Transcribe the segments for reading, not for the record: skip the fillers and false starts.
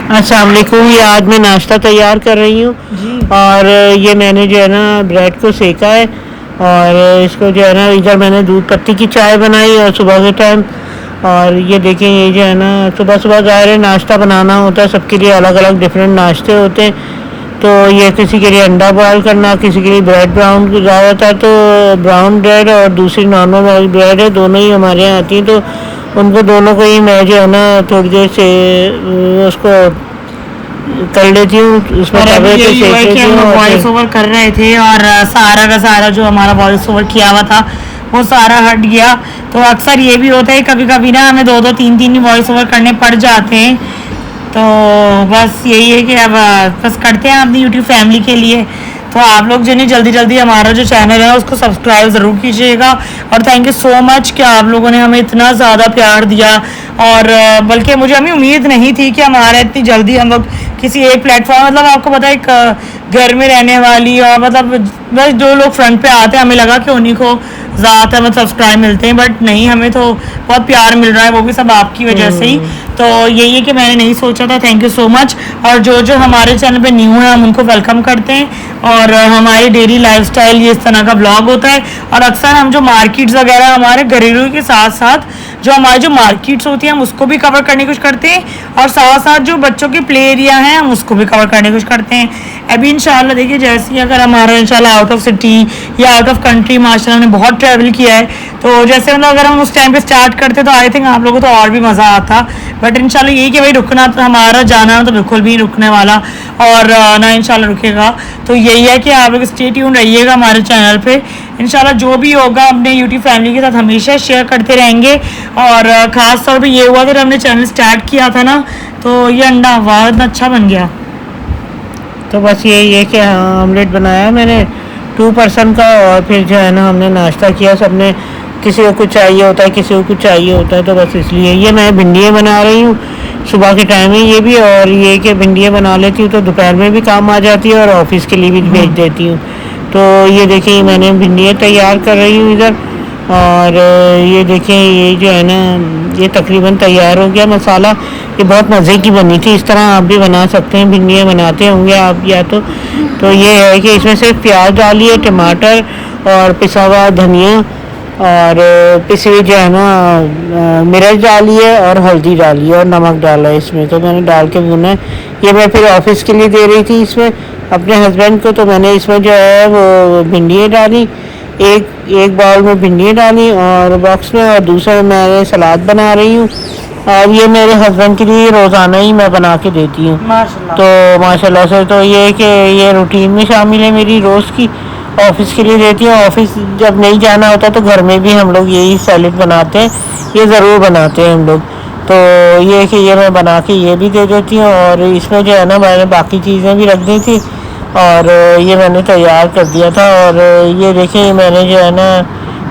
अस्सलाम वालेकुम। ये आज मैं नाश्ता तैयार कर रही हूँ और ये मैंने जो है ना ब्रेड को सेका है और इसको जो है ना इधर मैंने दूध पत्ती की चाय बनाई और सुबह के टाइम। और ये देखें, ये जो है ना सुबह सुबह ज़ाहिर है नाश्ता बनाना होता है, सबके लिए अलग अलग डिफरेंट नाश्ते होते हैं। तो ये किसी के लिए अंडा बॉयल करना, किसी के लिए ब्रेड ब्राउन ज़्यादातर तो ब्राउन ब्रेड और दूसरी नॉर्मल ब्रेड है, दोनों ही हमारे यहाँ आती हैं। तो उनको दोनों को ही मैं जो है ना थोड़ी देर से उसको कर लेती हूँ, उसमें तवे पे सेक लेती हूँ। वॉइस ओवर कर रहे थे और सारा का सारा जो हमारा वॉइस ओवर किया हुआ था वो सारा हट गया। तो अक्सर ये भी होता है कभी कभी ना हमें दो तीन ही वॉइस ओवर करने पड़ जाते हैं। तो बस यही है कि अब बस करते हैं अपनी यूट्यूब फैमिली के लिए। तो आप लोग जो है जल्दी जल्दी हमारा जो चैनल है उसको सब्सक्राइब ज़रूर कीजिएगा। और थैंक यू सो मच कि आप लोगों ने हमें इतना ज़्यादा प्यार दिया। और बल्कि मुझे हमें उम्मीद नहीं थी कि हमारा इतनी जल्दी हम लोग किसी एक प्लेटफॉर्म, मतलब आपको पता है घर में रहने वाली और मतलब बस जो लोग फ्रंट पे आते हैं हमें लगा कि उन्हीं को ज़्यादातर मतलब सब्सक्राइब मिलते हैं, बट नहीं, हमें तो बहुत प्यार मिल रहा है, वो भी सब आपकी वजह से ही। तो यही है कि मैंने नहीं सोचा था। Thank you so much. और जो जो हमारे चैनल पे न्यू है हम उनको वेलकम करते हैं। और हमारी डेली लाइफस्टाइल ये इस तरह का ब्लॉग होता है। और अक्सर हम जो मार्केट्स वगैरह हमारे घरेलू के साथ साथ जो हमारी जो मार्केट्स होती हैं हम उसको भी कवर करने की कोशिश करते हैं। और साथ साथ जो बच्चों के प्ले एरिया हैं हम उसको भी कवर करने की कोशिश करते हैं। अभी इंशाल्लाह देखिए, जैसे ही अगर हमारा इंशाल्लाह आउट ऑफ सिटी या आउट ऑफ कंट्री माशाल्लाह ने बहुत ट्रैवल किया है, तो जैसे मतलब अगर हम उस टाइम पे स्टार्ट करते तो आई थिंक आप लोगों को तो और भी मज़ा आता। बट इंशाल्लाह यही कि भाई रुकना तो हमारा जाना तो बिल्कुल भी रुकने वाला और ना इंशाल्लाह रुकेगा। तो यही है कि आप लोग स्टे ट्यून रहिएगा हमारे चैनल पे। इंशाल्लाह जो भी होगा अपने यूट्यूब फैमिली के साथ हमेशा शेयर करते रहेंगे। और ख़ास तौर पे ये हुआ कि हमने चैनल स्टार्ट किया था ना, तो ये अंडा वाह इतना अच्छा बन गया। तो बस यही है कि हाँ, ऑमलेट बनाया मैंने 2 पर्सन का और फिर जो है ना हमने नाश्ता किया। सबने किसी को कुछ चाहिए होता है, किसी को कुछ चाहिए होता है, तो बस इसलिए ये मैं भिंडियाँ बना रही हूँ सुबह के टाइम में ये भी। और ये कि भिंडियाँ बना लेती हूँ तो दोपहर में भी काम आ जाती है और ऑफिस के लिए भी भेज देती हूँ। तो ये देखिए मैंने भिंडियाँ तैयार कर रही हूँ इधर। और ये देखें, ये जो है ना ये तकरीबन तैयार हो गया मसाला। ये बहुत मज़े की बनी थी, इस तरह आप भी बना सकते हैं, भिंडियाँ बनाते होंगे आप या तो ये है कि इसमें सिर्फ प्याज डालिए, टमाटर और पिसा हुआ धनिया और पिसी हुई जो है ना मिर्च डालिए और हल्दी डालिए और नमक डाला है इसमें। तो मैंने डाल के भुना है। ये मैं फिर ऑफिस के लिए दे रही थी इसमें अपने हस्बैंड को। तो मैंने इसमें जो है वो भिंडियाँ डाली, एक बाउल में भिंडियाँ डाली और बॉक्स में, और दूसरा मैंने सलाद बना रही हूँ। और ये मेरे हस्बैंड के लिए रोज़ाना ही मैं बना के देती हूँ। तो माशाल्लाह से तो ये कि ये रूटीन में शामिल है मेरी रोज़ की। ऑफिस के लिए देती हूँ, ऑफिस जब नहीं जाना होता तो घर में भी हम लोग यही सैलेड बनाते हैं, ये ज़रूर बनाते हैं हम लोग। तो ये कि ये मैं बना के ये भी दे देती हूँ। और इसमें जो है ना मैंने बाकी चीज़ें भी रख दी थी और ये मैंने तैयार कर दिया था। और ये देखिए मैंने जो है ना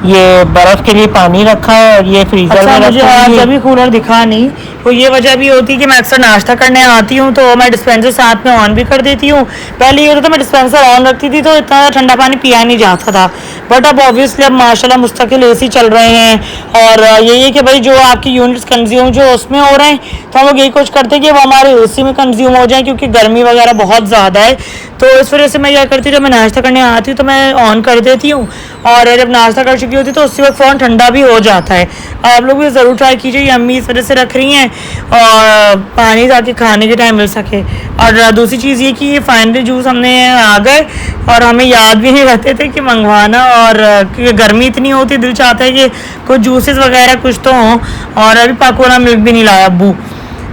ये बर्फ़ के लिए पानी रखा है और ये फ्रीज़र में मुझे आज अभी कूलर दिखा नहीं, तो ये वजह भी होती है कि मैं अक्सर नाश्ता करने आती हूँ तो मैं डिस्पेंसर साथ में ऑन भी कर देती हूँ। पहले ये होता था मैं डिस्पेंसर ऑन रखती थी तो इतना ठंडा पानी पिया नहीं जाता था। बट अब ऑब्वियसली अब माशाल्लाह मुस्तकिल एसी चल रहे हैं और यही है कि भाई जो आपकी यूनिट्स कंज्यूम जो उसमें हो रहे हैं तो हम लोग यही कोशिश करते हैं कि वो हमारे एसी में कंज्यूम हो जाए, क्योंकि गर्मी वगैरह बहुत ज़्यादा है। तो इस वजह से मैं क्या करती हूँ, जब मैं नाश्ता करने आती हूँ तो मैं ऑन कर देती हूँ और जब नाश्ता कर चुकी होती तो उसी वक्त फ़ौरन ठंडा भी हो जाता है। आप लोग भी ज़रूर ट्राई कीजिए, अम्मी इस वजह से रख रही हैं और पानी ताकि खाने के टाइम मिल सके। और दूसरी चीज़ ये कि ये फाइनली जूस हमने आ गए और हमें याद भी नहीं रहते थे कि मंगवाना, और क्योंकि गर्मी इतनी होती दिल चाहता है कि कुछ जूसेस वगैरह कुछ तो हों। और अभी पाकोना मिल्क भी नहीं लाया अब्बू,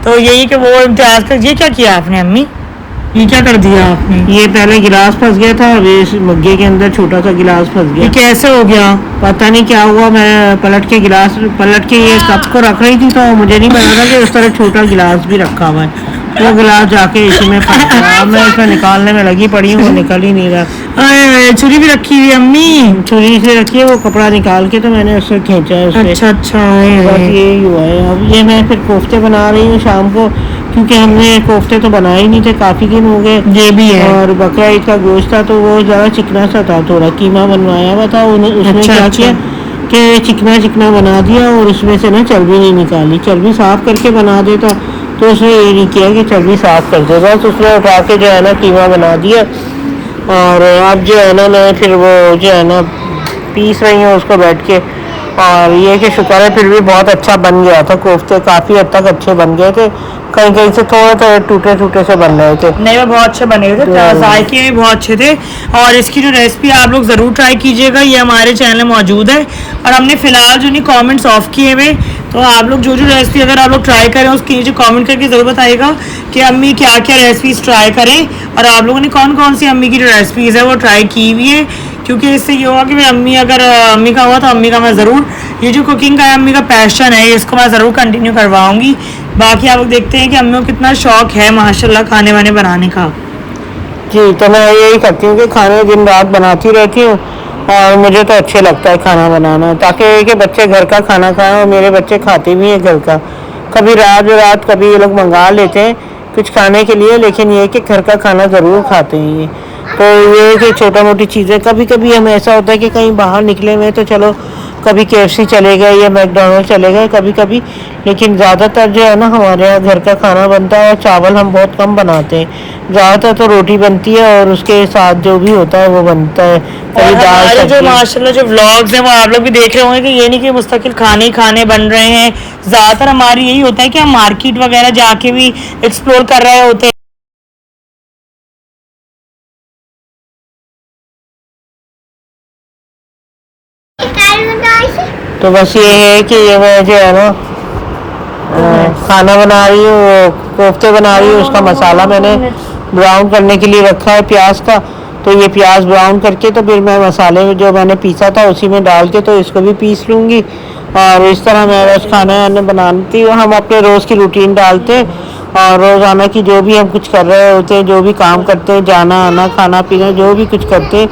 तो यही कि वो इम्तियाज़ कर। ये क्या किया आपने अम्मी, ये क्या कर दिया आपने? ये पहले गिलास फंस गया था, अब इस मग्गे के अंदर छोटा सा गिलास फंस गया। ये कैसे हो गया पता नहीं क्या हुआ। मैं पलट के ये कप को रख रही थी तो मुझे नहीं पता था कि उस तरह छोटा गिलास भी रखा हुआ है। वो गिलास जाके इसी में फंस गया। मैं इसमें निकालने में लगी पड़ी हूँ, वो निकल ही नहीं रहा। छुरी भी रखी हुई अम्मी? छुरी से रखी है, वो कपड़ा निकाल के तो मैंने उससे खींचा है उससे। अच्छा अच्छा, बस यही हुआ है। अब ये मैं फिर कोफ्ते बना रही हूँ शाम को, क्योंकि हमने कोफ्ते तो बनाए ही नहीं थे, काफ़ी दिन हो गए। ये भी है। और बकरा ईद का गोश्त था तो वो ज़्यादा चिकना सा था, थोड़ा कीमा बनवाया हुआ था। उसने क्या किया कि चिकना चिकना बना दिया और उसमें से ना चर्बी नहीं निकाली। चर्बी साफ़ करके बना देता तो उसने ये नहीं किया कि चर्बी साफ कर दे, बस उसने उठा के जो है ना कीमा बना दिया। और अब जो है ना मैं फिर वो जो है ना पीस रही हूँ उसको बैठ के। और ये कि शुक्र है फिर भी बहुत अच्छा बन गया था, कोफ्ते काफ़ी हद तक अच्छे बन गए थे, कहीं कहीं से थोड़े थोड़े टूटे टूटे से बन रहे थे। नहीं वो बहुत अच्छे बने हुए थे, जायके भी बहुत अच्छे थे। और इसकी जो रेसिपी आप लोग ज़रूर ट्राई कीजिएगा, ये हमारे चैनल में मौजूद है। और हमने फ़िलहाल जो नहीं कमेंट्स ऑफ किए हुए, तो आप लोग जो रेसिपी अगर आप लोग ट्राई करें उसकी नीचे कमेंट करके ज़रूर बताइएगा कि अम्मी क्या क्या रेसिपीज़ ट्राई करें, और आप लोगों ने कौन कौन सी अम्मी की जो रेसिपीज़ है वो ट्राई की हुई है। क्योंकि इससे ये होगा कि भाई अम्मी अगर अम्मी का हुआ तो अम्मी का मैं ज़रूर, ये जो कुकिंग का है अम्मी का पैशन है, इसको मैं ज़रूर कंटिन्यू करवाऊँगी। बाकी आप लोग देखते हैं कि अम्मी को कितना शौक है माशाल्लाह खाने वाने बनाने का। जी, तो मैं यही करती हूँ कि खाने दिन रात बनाती रहती हूँ, और मुझे तो अच्छे लगता है खाना बनाना, ताकि कि बच्चे घर का खाना खाएं, और मेरे बच्चे खाते भी हैं घर का। कभी रात रात कभी ये लोग मंगा लेते हैं कुछ खाने के लिए, लेकिन ये कि घर का खाना ज़रूर खाते हैं ये। तो ये कि छोटा मोटी चीज़ें, कभी कभी हमें ऐसा होता है कि कहीं बाहर निकले हुए तो चलो कभी KFC चले गए या मैकडोनल्ड चले गए कभी कभी, लेकिन ज़्यादातर जो है ना हमारे यहाँ घर का खाना बनता है। और चावल हम बहुत कम बनाते हैं, ज़्यादातर तो रोटी बनती है और उसके साथ जो भी होता है वो बनता है, कभी दाल हमारे जो सब्जी। माशाल्लाह जो व्लॉग्स हैं वो आप लोग भी देख रहे होंगे कि ये नहीं कि मुस्तकिल खाने ही खाने बन रहे हैं। ज़्यादातर हमारी यही होता है कि हम मार्केट वगैरह जाके भी एक्सप्लोर कर रहे होते हैं। तो बस ये है कि ये मैं जो है ना खाना बना रही हूँ, वो कोफ्ते बना रही हूँ, उसका मसाला मैंने ब्राउन करने के लिए रखा है प्याज का। तो ये प्याज ब्राउन करके तो फिर मैं मसाले में जो मैंने पीसा था उसी में डाल के तो इसको भी पीस लूँगी। और इस तरह मैं रोज़ खाना बनाती हूँ। हम अपने रोज़ की रूटीन डालते हैं, और रोज़ाना की जो भी हम कुछ कर रहे होते हैं, जो भी काम करते हैं, जाना आना खाना पीना जो भी कुछ करते हैं,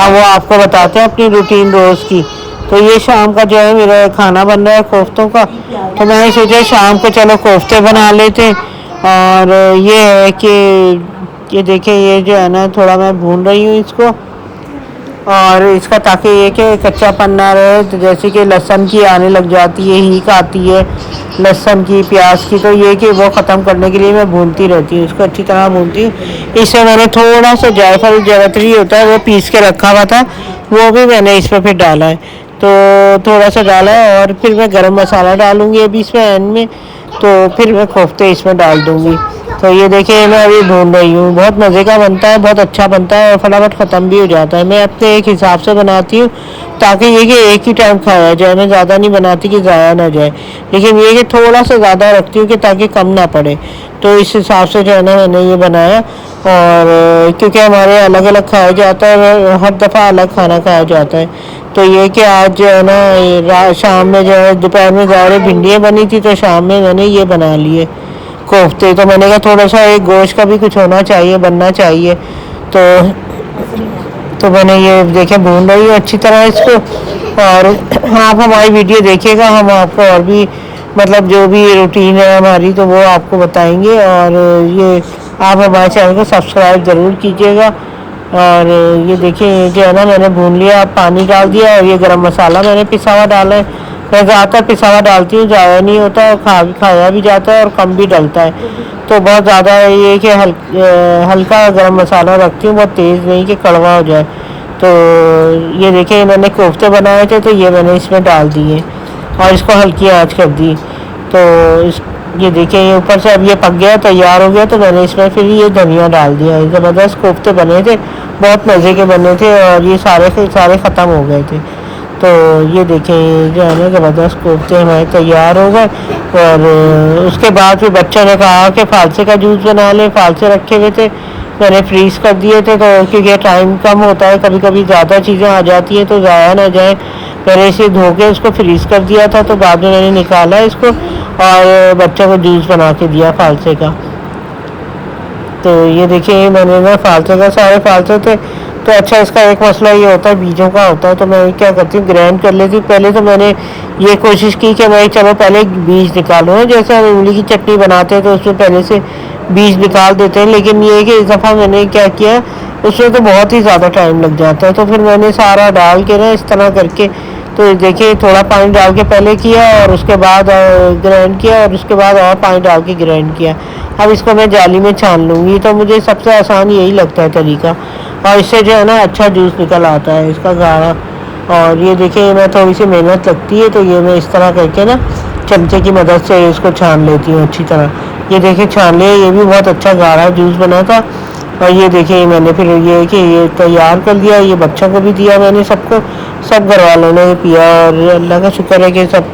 हम वो आपको बताते हैं अपनी रूटीन रोज़ की। तो ये शाम का जो है मेरा खाना बन रहा है कोफ्तों का, तो मैंने सोचा शाम को चलो कोफ्ते बना लेते। और ये है कि ये देखें, ये जो है ना थोड़ा मैं भून रही हूँ इसको, और इसका ताकि ये कि कच्चापन ना रहे। तो जैसे कि लहसुन की आने लग जाती है, हीक आती है लहसुन की प्याज की, तो ये कि वो ख़त्म करने के लिए मैं भूनती रहती हूँ, इसको अच्छी तरह भूनती हूँ। इसमें मैंने थोड़ा सा जायफल जावित्री होता है वो पीस के रखा हुआ था, वो भी मैंने इसमें फिर डाला है, तो थोड़ा सा डाला है। और फिर मैं गरम मसाला डालूँगी अभी इसमें एंड में, तो फिर मैं कोफ्ते इसमें डाल दूँगी। तो ये देखिए मैं अभी भून रही हूँ, बहुत मज़े का बनता है, बहुत अच्छा बनता है, और फटाफट ख़त्म भी हो जाता है। मैं अपने एक हिसाब से बनाती हूँ ताकि ये कि एक ही टाइम खाया जाए, मैं ज़्यादा नहीं बनाती कि ज़ाया ना जाए, लेकिन ये कि थोड़ा सा ज़्यादा रखती हूँ कि ताकि कम ना पड़े। तो इस हिसाब से जो है ना मैंने ये बनाया। और क्योंकि हमारे अलग अलग खाया जाता है, हर दफ़ा अलग खाना खाया जाता है, तो ये कि आज जो है ना शाम में जो है दोपहर में ज़्यादा भिंडियाँ बनी थी, तो शाम में मैंने ये बना लिए कोफ्ते। तो मैंने कहा थोड़ा सा एक गोश्त का भी कुछ होना चाहिए, बनना चाहिए। तो मैंने ये देखे भून रही हूँ अच्छी तरह इसको। और आप हमारी वीडियो देखिएगा, हम आपको और भी मतलब जो भी रूटीन है हमारी तो वो आपको बताएंगे। और ये आप हमारे चैनल को सब्सक्राइब ज़रूर कीजिएगा। और ये देखिए जो है ना मैंने भून लिया, पानी डाल दिया, और ये गरम मसाला मैंने पिसा हुआ डाला है। मैं ज़्यादातर पिसा हुआ डालती हूँ, ज़्यादा नहीं होता और खाया भी जाता है और कम भी डलता है। तो बहुत ज़्यादा ये कि हल्का गरम मसाला रखती हूँ, बहुत तेज़ नहीं कि कड़वा हो जाए। तो ये देखिए मैंने कोफ्ते बनाए थे, तो ये मैंने इसमें डाल दिए और इसको हल्की आंच कर दी। तो ये देखिए ये ऊपर से अब ये पक गया, तैयार हो गया। तो मैंने इसमें फिर ये धनिया डाल दिया। ज़बरदस्त कोफ्ते बने थे, बहुत मज़े के बने थे, और ये सारे ख़त्म हो गए थे। तो ये देखें जो है ना ज़बरदस्त कोफ्ते हमारे तैयार हो गए। और उसके बाद फिर बच्चों ने कहा कि फालसे का जूस बना लें, फालसे रखे हुए थे, मैंने फ्रीज़ कर दिए थे। तो क्योंकि टाइम कम होता है, कभी कभी ज़्यादा चीज़ें आ जाती हैं तो ज़ाया ना जाए, मैंने इसे धो के उसको फ्रीज़ कर दिया था। तो बाद में मैंने निकाला इसको और बच्चों को जूस बना के दिया फालसे का। तो ये देखिए मैंने ना फालसे का, सारे फालसे थे। तो अच्छा इसका एक मसला ये होता है बीजों का होता है, तो मैं क्या करती हूँ ग्राइंड कर लेती हूँ। पहले तो मैंने ये कोशिश की कि मैं चलो पहले बीज निकालूँ, जैसे हम इमली की चटनी बनाते हैं तो उसमें पहले से बीज निकाल देते हैं। लेकिन ये कि इस दफ़ा मैंने क्या किया, उसमें तो बहुत ही ज़्यादा टाइम लग जाता है। तो फिर मैंने सारा डाल के ना इस तरह करके तो देखिए थोड़ा पानी डाल के पहले किया और उसके बाद ग्राइंड किया और उसके बाद और पानी डाल के ग्राइंड किया। अब इसको मैं जाली में छान लूँगी। तो मुझे सबसे आसान यही लगता है तरीका, और इससे जो है ना अच्छा जूस निकल आता है इसका गाढ़ा। और ये देखिए मैं थोड़ी सी मेहनत लगती है, तो ये मैं इस तरह करके ना चमचे की मदद से इसको छान लेती हूँ अच्छी तरह। ये देखिए छान लिया, ये भी बहुत अच्छा गाढ़ा जूस बना था। और ये देखिए मैंने फिर ये कि ये तैयार कर दिया, ये बच्चों को भी दिया मैंने, सबको, सब घर वालों ने पिया और अल्लाह का शुक्र है कि सब